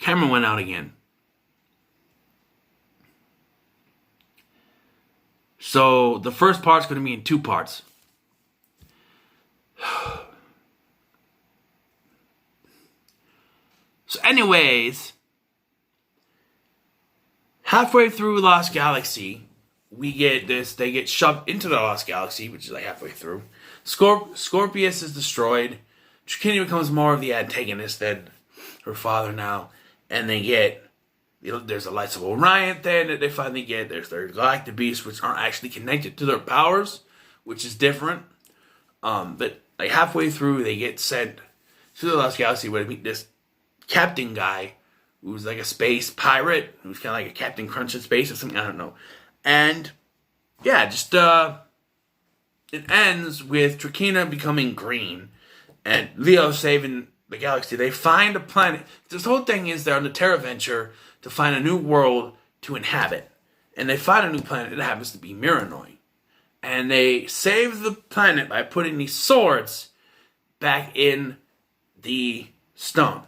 Camera went out again. So the first part's going to be in 2 parts. So anyways, halfway through Lost Galaxy, we get this. They get shoved into the Lost Galaxy, which is like halfway through. Scorpius is destroyed. Trakini becomes more of the antagonist than her father now. And they get, there's the Lights of Orion thing that they finally get. There's their Galactic Beasts, which aren't actually connected to their powers, which is different. But like halfway through, they get sent to the Lost Galaxy where they meet this captain guy who's like a space pirate, who's kind of like a Captain Crunch in space or something, I don't know. And yeah, just it ends with Trakina becoming green and Leo saving the galaxy. They find a planet. This whole thing is they're on the Terra Venture to find a new world to inhabit. And they find a new planet that happens to be Miranoi. And they save the planet by putting these swords back in the stone.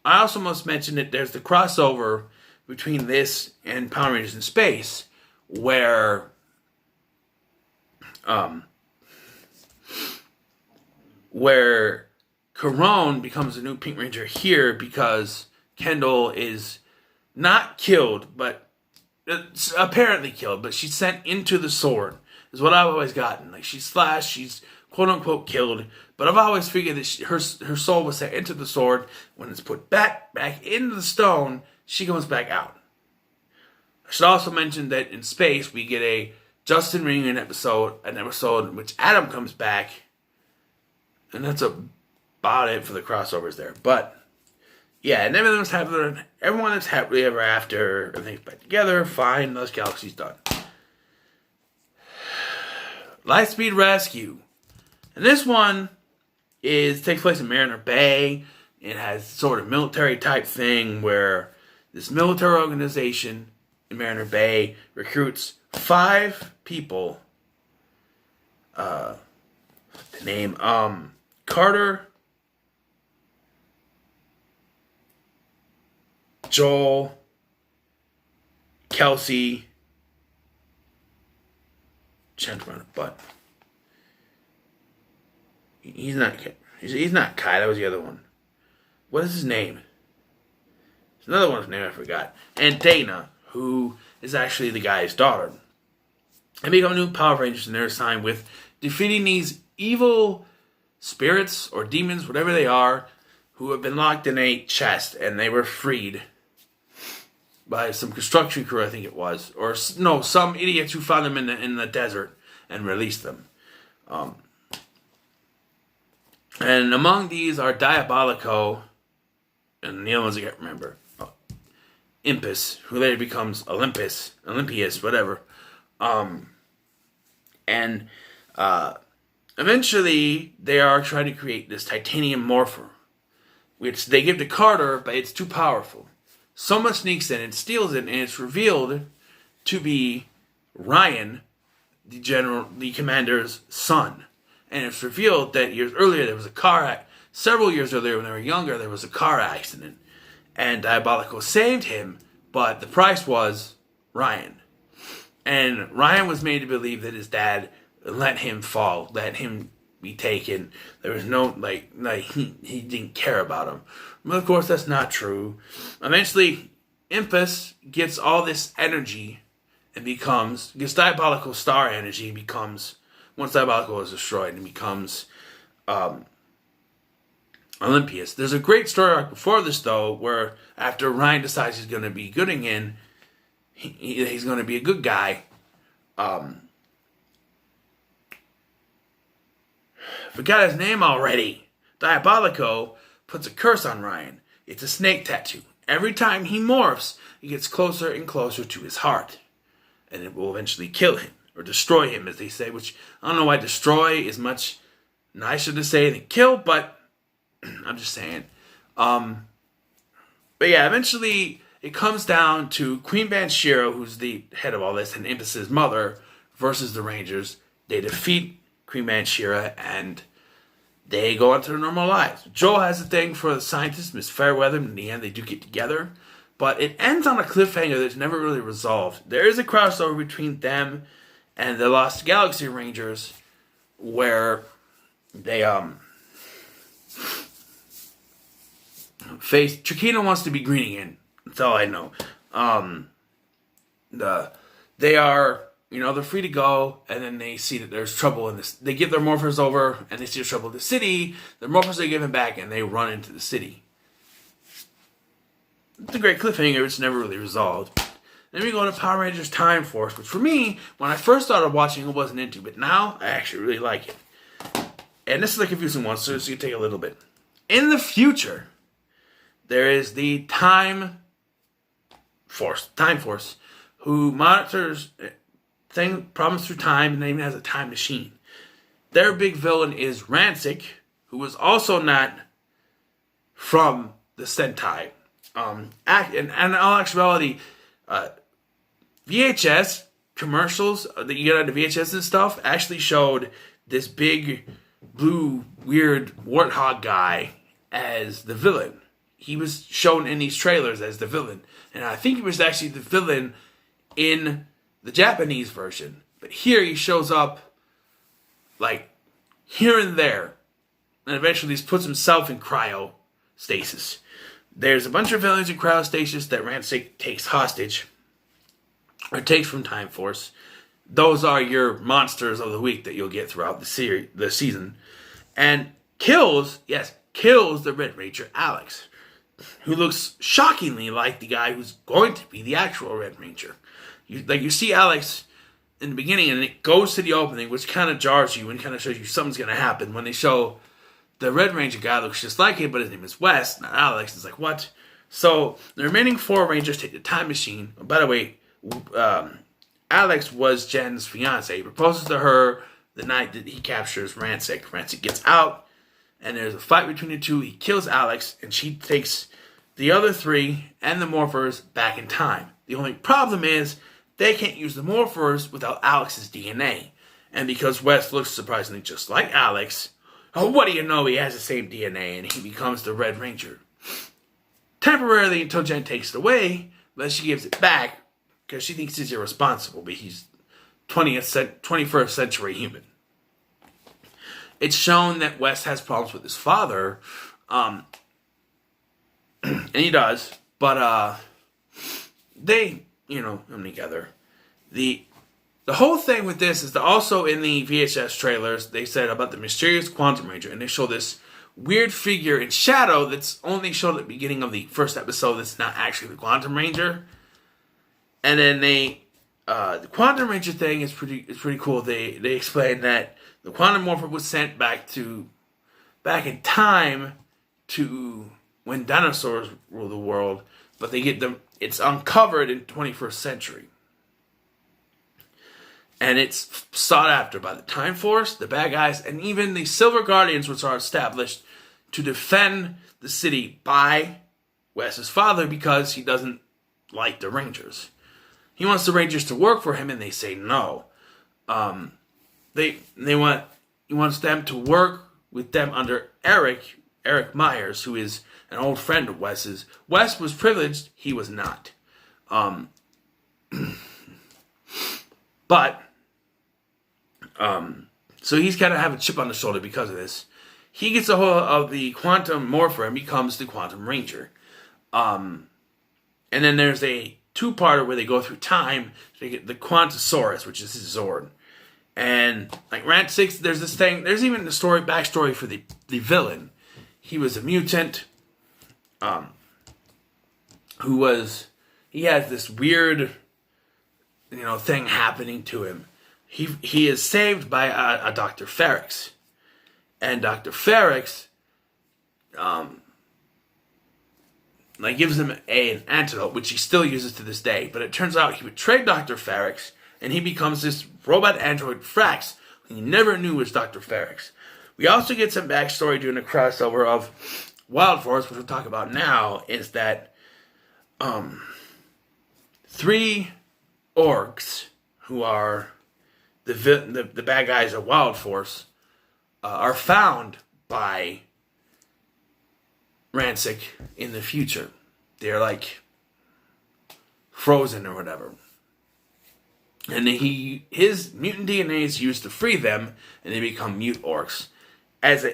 I also must mention that there's the crossover between this and Power Rangers in Space, where Karone becomes a new Pink Ranger here because Kendall is not killed, but apparently killed, but she's sent into the sword, is what I've always gotten. Like, she's slashed, she's quote-unquote killed, but I've always figured that her soul was sent into the sword. When it's put back into the stone, she comes back out. I should also mention that in Space, we get a Justin reunion episode, an episode in which Adam comes back, and that's about it for the crossovers there. But yeah, and everyone is happily ever after. Everything's back together, fine. Lost Galaxy's done. Lightspeed Rescue, and this one takes place in Mariner Bay. It has sort of military type thing where this military organization in Mariner Bay recruits 5 people. The name Carter, Joel, Kelsey, Chance around a butt. He's not Kai. That was the other one. What is his name? There's another one's name I forgot. And Dana, who is actually the guy's daughter. They become new Power Rangers, and they're assigned with defeating these evil spirits or demons, whatever they are, who have been locked in a chest, and they were freed by some construction crew, I think it was, or no, some idiots who found them in the desert and released them. And among these are Diabolico, and the other ones I can't remember. Impus, who later becomes Olympius, whatever. And eventually they are trying to create this titanium morpher, which they give to Carter, but it's too powerful. Someone sneaks in and steals it, and it's revealed to be Ryan, the commander's son. And it's revealed that years earlier there was several years earlier when they were younger, there was a car accident. And Diabolico saved him, but the price was Ryan. And Ryan was made to believe that his dad let him fall, let him be taken. There was no, he didn't care about him. But of course, that's not true. Eventually, Impus gets all this energy and gets Diabolical star energy and becomes, once Diabolical is destroyed, and becomes Olympius. There's a great story arc before this, though, where after Ryan decides he's going to be good again, he's going to be a good guy. Forgot his name already. Diabolico puts a curse on Ryan. It's a snake tattoo. Every time he morphs, it gets closer and closer to his heart. And it will eventually kill him, or destroy him, as they say, which I don't know why destroy is much nicer to say than kill, but I'm just saying. But yeah, eventually it comes down to Queen Banshiro, who's the head of all this, and Impus's mother, versus the Rangers. They defeat Queen Banshiro, and they go on to their normal lives. Joel has a thing for the scientist, Miss Fairweather, and in the end they do get together. But it ends on a cliffhanger that's never really resolved. There is a crossover between them and the Lost Galaxy Rangers where they face Chiquita wants to be green again. That's all I know. They are, they're free to go, and then they see that there's trouble in this. They give their morphers over, and they see there's trouble in the city. The morphers are given back, and they run into the city. It's a great cliffhanger. It's never really resolved. Then we go to Power Rangers Time Force, which for me, when I first started watching, I wasn't into, but now I actually really like it. And this is a confusing one, so it's going to take a little bit. In the future, there is the Time Force, who monitors problems through time, and even has a time machine. Their big villain is Rancic, who was also not from the Sentai. In all actuality, VHS commercials that you get on the VHS and stuff actually showed this big, blue, weird warthog guy as the villain. He was shown in these trailers as the villain. And I think he was actually the villain in the Japanese version. But here he shows up, like, here and there. And eventually he puts himself in cryostasis. There's a bunch of villains in cryostasis that Rancic takes hostage. Or takes from Time Force. Those are your monsters of the week that you'll get throughout the season. And kills the Red Ranger Alex, who looks shockingly like the guy who's going to be the actual Red Ranger. You see Alex in the beginning, and it goes to the opening, which kind of jars you and kind of shows you something's going to happen. When they show the Red Ranger guy looks just like him, but his name is Wes, not Alex. It's like, what? So the remaining 4 Rangers take the time machine. By the way, Alex was Jen's fiance. He proposes to her the night that he captures Rancic. Rancic gets out, and there's a fight between the two. He kills Alex, and she takes the other 3 and the morphers back in time. The only problem is they can't use the morphers without Alex's DNA. And because Wes looks surprisingly just like Alex, what do you know, he has the same DNA, and he becomes the Red Ranger. Temporarily until Jen takes it away, but she gives it back because she thinks he's irresponsible, but he's 21st century human. It's shown that Wes has problems with his father, and he does, but they, come together. The whole thing with this is that also in the VHS trailers, they said about the mysterious Quantum Ranger, and they show this weird figure in shadow that's only shown at the beginning of the first episode that's not actually the Quantum Ranger. And then the Quantum Ranger thing is pretty cool. They explain that the Quantum Morpher was sent back in time to when dinosaurs ruled the world, but it's uncovered in 21st century. And it's sought after by the Time Force, the bad guys, and even the Silver Guardians, which are established to defend the city by Wes's father because he doesn't like the Rangers. He wants the Rangers to work for him, and they say no. He wants them to work with them under Eric Myers, who is an old friend of Wes's. Wes was privileged, he was not. So he's kind of have a chip on the shoulder because of this. He gets a hold of the Quantum Morpher and becomes the Quantum Ranger. And then there's a 2-parter where they go through time. They get the Quantosaurus, which is his Zord. And like Rancic, there's this thing. There's even the backstory for the villain. He was a mutant. He has this weird, thing happening to him. He is saved by a Dr. Ferrix. And Dr. Ferrix gives him an antidote, which he still uses to this day. But it turns out he betrayed Dr. Ferrix, and he becomes this robot android Frax, who he never knew was Dr. Ferrix. We also get some backstory during the crossover of Wild Force, which we'll talk about now, is that 3 orcs who are the bad guys of Wild Force are found by Rancic in the future. They're like frozen or whatever. And his mutant DNA is used to free them, and they become mute orcs. As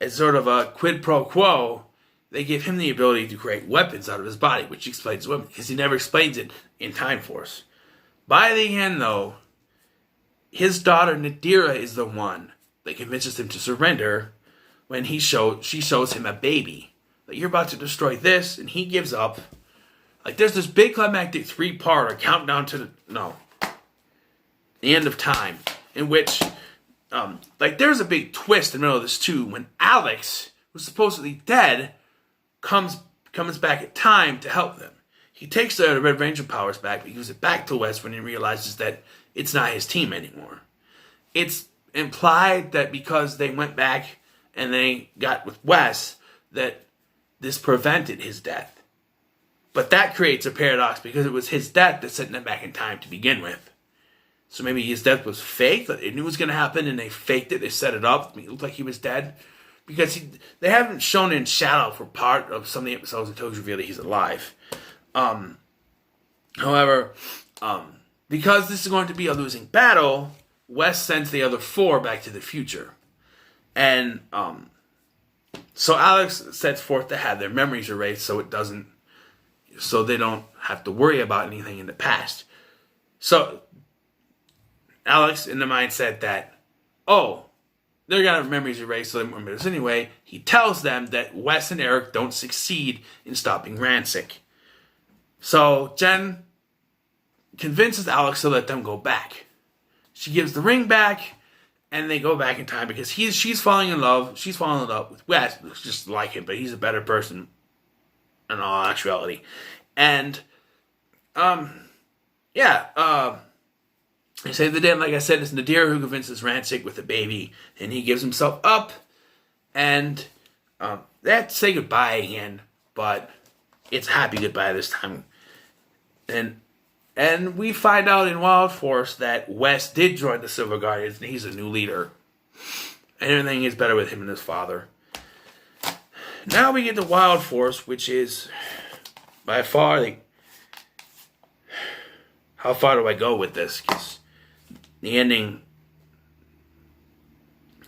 sort of a quid pro quo, they give him the ability to create weapons out of his body, which explains weapons, because he never explains it in Time Force. By the end, though, his daughter Nadira is the one that convinces him to surrender when she shows him a baby. Like, you're about to destroy this, and he gives up. Like, there's this big climactic 3-parter countdown to the end of time, in which, there's a big twist in the middle of this too, when Alex, who's supposedly dead, comes back at time to help them. He takes the Red Ranger powers back, but gives it back to Wes when he realizes that it's not his team anymore. It's implied that because they went back and they got with Wes, that this prevented his death. But that creates a paradox, because it was his death that sent them back in time to begin with. So maybe his death was fake, that they knew it was going to happen, and they faked it, they set it up, it looked like he was dead. Because they haven't shown in shadow for part of some of the episodes until it's revealed that he's alive. However, because this is going to be a losing battle, Wes sends the other 4 back to the future. And so Alex sets forth to have their memories erased so they don't have to worry about anything in the past. So Alex, in the mindset that, they're going to have memories erased, so they won't remember this anyway, he tells them that Wes and Eric don't succeed in stopping Rancic. So Jen convinces Alex to let them go back. She gives the ring back, and they go back in time because she's falling in love. She's falling in love with Wes, just like him, but he's a better person in all actuality. And, they save the day, and like I said, it's Nadir who convinces Rancic with the baby, and he gives himself up, and they have to say goodbye again, but it's a happy goodbye this time. And we find out in Wild Force that Wes did join the Silver Guardians, and he's a new leader. And everything is better with him and his father. Now we get to Wild Force, which is by far how far do I go with this? Because the ending,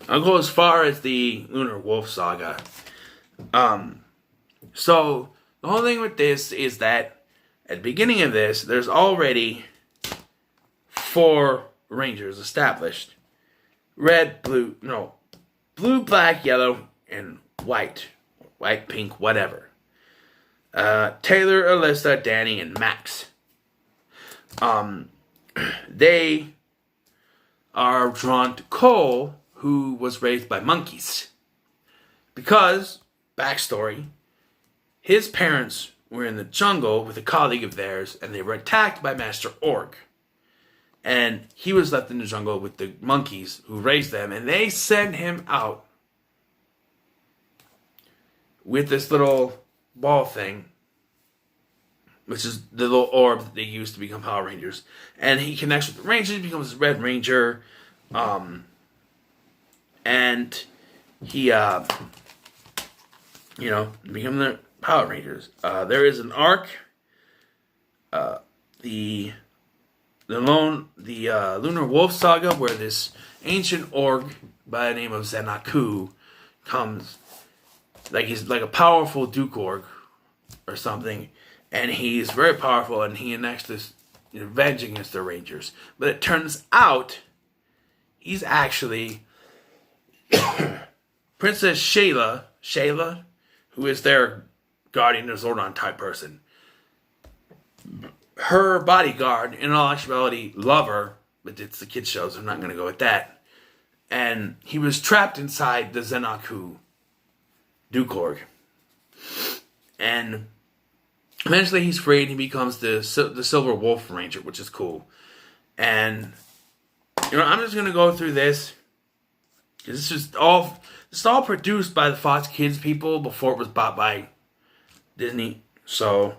I'll go as far as the Lunar Wolf saga. So the whole thing with this is that at the beginning of this, there's already 4 Rangers established. Blue, black, yellow, and white. White, pink, whatever. Taylor, Alyssa, Danny, and Max. They are drawn to Cole, who was raised by monkeys. Because, backstory, his parents were in the jungle with a colleague of theirs, and they were attacked by Master Org. And he was left in the jungle with the monkeys who raised them, and they sent him out with this little ball thing, which is the little orb that they use to become Power Rangers. And he connects with the Rangers, becomes a Red Ranger, and he, become the Power Rangers. There is an arc, the Lunar Wolf Saga, where this ancient orc by the name of Zenaku comes, he's like a powerful Duke orc or something, and he's very powerful, and he enacts this revenge against the Rangers. But it turns out he's actually Princess Shayla, who is their guardian or Zordon type person. Her bodyguard, in all actuality, lover, but it's the kids' show, so I'm not going to go with that. And he was trapped inside the Zenaku Dukorg. And eventually he's freed, and he becomes the Silver Wolf Ranger, which is cool. And, I'm just going to go through this, because it's all produced by the Fox Kids people before it was bought by Disney. So,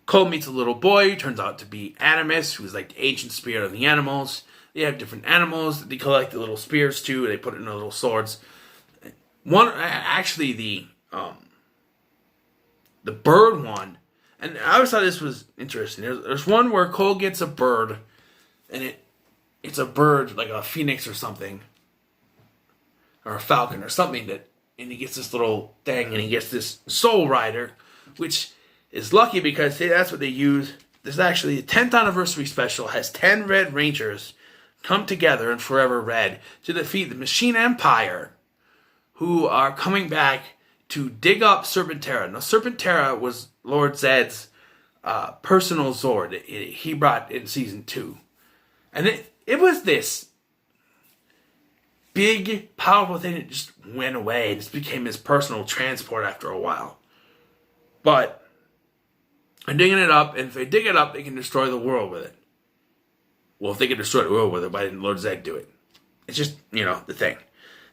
Cole meets a little boy who turns out to be Animus, who's like the ancient spirit of the animals. They have different animals. They collect the little spears too. They put it in the little swords. One, actually, the bird one, and I always thought this was interesting. There's one where Cole gets a bird, and it's a bird like a phoenix or something, or a falcon or something and he gets this little thing, and he gets this soul rider, which is lucky because that's what they use. This is actually the 10th anniversary special has 10 Red Rangers come together in Forever Red to defeat the Machine Empire, who are coming back to dig up Serpentera. Now, Serpentera was Lord Zed's personal Zord. He brought in season 2. And it was this big, powerful thing that just went away. It just became his personal transport after a while. But they're digging it up, and if they dig it up, they can destroy the world with it. Well, if they can destroy the world with it, why didn't Lord Zed do it? It's just, the thing.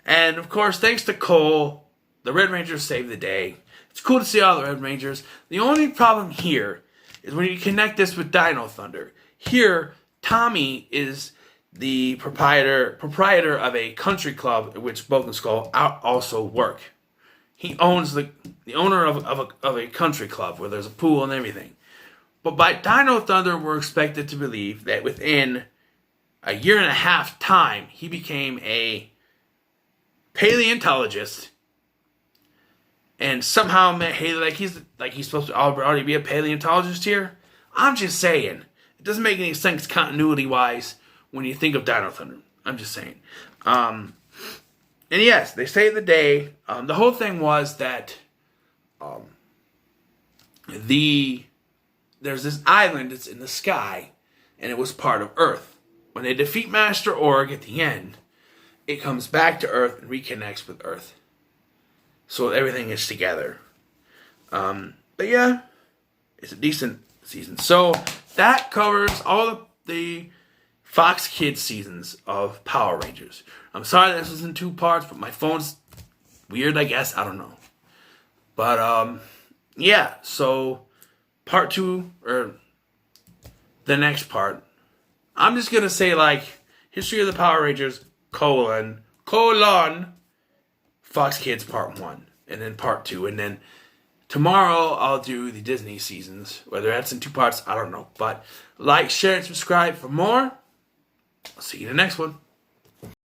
And, of course, thanks to Cole, the Red Rangers saved the day. It's cool to see all the Red Rangers. The only problem here is when you connect this with Dino Thunder. Here, Tommy is the proprietor of a country club at which Bulk and Skull also work. He owns the owner of a country club where there's a pool and everything. But by Dino Thunder, we're expected to believe that within a year and a half time, he became a paleontologist, and somehow met Haley like he's supposed to already be a paleontologist here. I'm just saying, it doesn't make any sense continuity wise when you think of Dino Thunder. I'm just saying. And yes, they saved the day. The whole thing was that there's this island that's in the sky, and it was part of Earth. When they defeat Master Org at the end, it comes back to Earth and reconnects with Earth. So everything is together. But yeah, it's a decent season. So that covers all the Fox Kids seasons of Power Rangers. I'm sorry this was in 2 parts, but my phone's weird, I guess. I don't know. But, yeah. So, part 2, or the next part, I'm just going to say, History of the Power Rangers, colon, Fox Kids part 1, and then part 2, and then tomorrow I'll do the Disney seasons. Whether that's in 2 parts, I don't know. But like, share, and subscribe for more. I'll see you in the next one.